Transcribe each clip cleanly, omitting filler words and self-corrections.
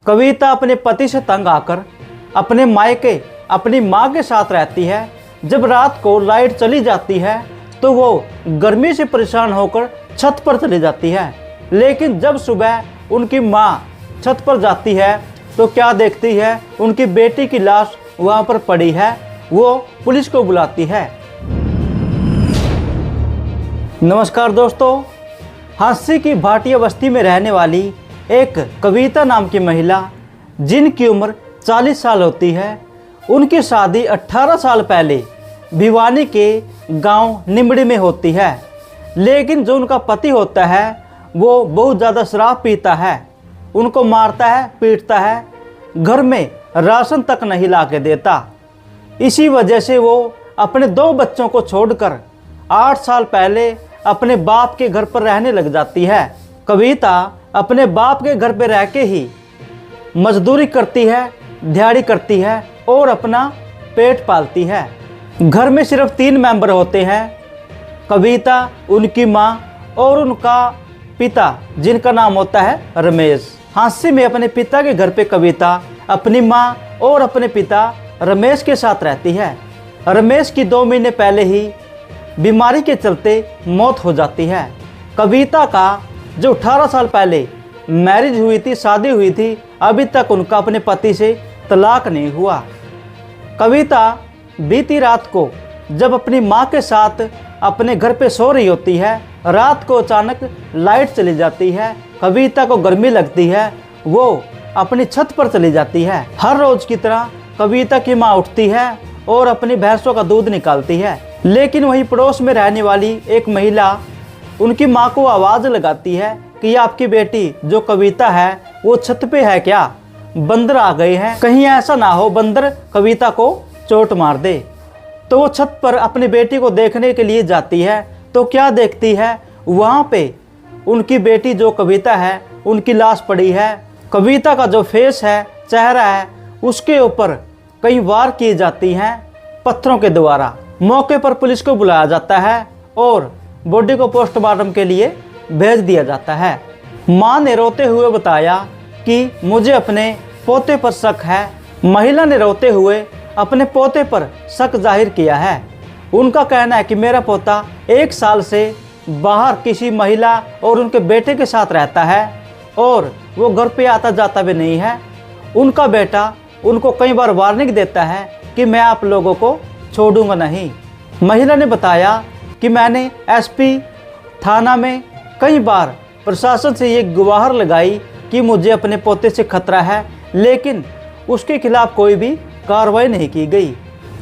कविता अपने पति से तंग आकर अपने मायके अपनी माँ के साथ रहती है। जब रात को लाइट चली जाती है तो वो गर्मी से परेशान होकर छत पर चली जाती है। लेकिन जब सुबह उनकी माँ छत पर जाती है तो क्या देखती है, उनकी बेटी की लाश वहाँ पर पड़ी है। वो पुलिस को बुलाती है। नमस्कार दोस्तों, हांसी की भाटिया बस्ती में रहने वाली एक कविता नाम की महिला, जिनकी उम्र 40 साल होती है, उनकी शादी 18 साल पहले भिवानी के गांव निमड़ी में होती है। लेकिन जो उनका पति होता है वो बहुत ज़्यादा शराब पीता है, उनको मारता है, पीटता है, घर में राशन तक नहीं ला के देता। इसी वजह से वो अपने 2 बच्चों को छोड़कर 8 साल पहले अपने बाप के घर पर रहने लग जाती है। कविता अपने बाप के घर पर रह के ही मजदूरी करती है, दिहाड़ी करती है और अपना पेट पालती है। घर में सिर्फ 3 मेंबर होते हैं, कविता, उनकी माँ और उनका पिता, जिनका नाम होता है रमेश। हांसी में अपने पिता के घर पे कविता अपनी माँ और अपने पिता रमेश के साथ रहती है। रमेश की 2 महीने पहले ही बीमारी के चलते मौत हो जाती है। कविता का जो 18 साल पहले मैरिज हुई थी, शादी हुई थी, अभी तक उनका अपने पति से तलाक नहीं हुआ। कविता बीती रात को जब अपनी माँ के साथ अपने घर पे सो रही होती है, रात को अचानक लाइट चली जाती है। कविता को गर्मी लगती है, वो अपनी छत पर चली जाती है। हर रोज की तरह कविता की माँ उठती है और अपनी भैंसों का दूध निकालती है। लेकिन वहीं पड़ोस में रहने वाली एक महिला उनकी माँ को आवाज़ लगाती है कि ये आपकी बेटी जो कविता है वो छत पे है क्या, बंदर आ गए हैं, कहीं ऐसा ना हो बंदर कविता को चोट मार दे। तो वो छत पर अपनी बेटी को देखने के लिए जाती है तो क्या देखती है, वहाँ पे उनकी बेटी जो कविता है उनकी लाश पड़ी है। कविता का जो फेस है, चेहरा है, उसके ऊपर कई वार की जाती हैं पत्थरों के द्वारा। मौके पर पुलिस को बुलाया जाता है और बॉडी को पोस्टमार्टम के लिए भेज दिया जाता है। मां ने रोते हुए बताया कि मुझे अपने पोते पर शक है। महिला ने रोते हुए अपने पोते पर शक जाहिर किया है। उनका कहना है कि मेरा पोता 1 साल से बाहर किसी महिला और उनके बेटे के साथ रहता है और वो घर पे आता जाता भी नहीं है। उनका बेटा उनको कई बार वार्निंग देता है कि मैं आप लोगों को छोड़ूंगा नहीं। महिला ने बताया कि मैंने एसपी थाना में कई बार प्रशासन से ये गुहार लगाई कि मुझे अपने पोते से खतरा है, लेकिन उसके खिलाफ कोई भी कार्रवाई नहीं की गई।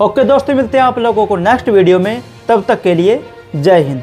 ओके दोस्तों, मिलते हैं आप लोगों को नेक्स्ट वीडियो में। तब तक के लिए जय हिंद।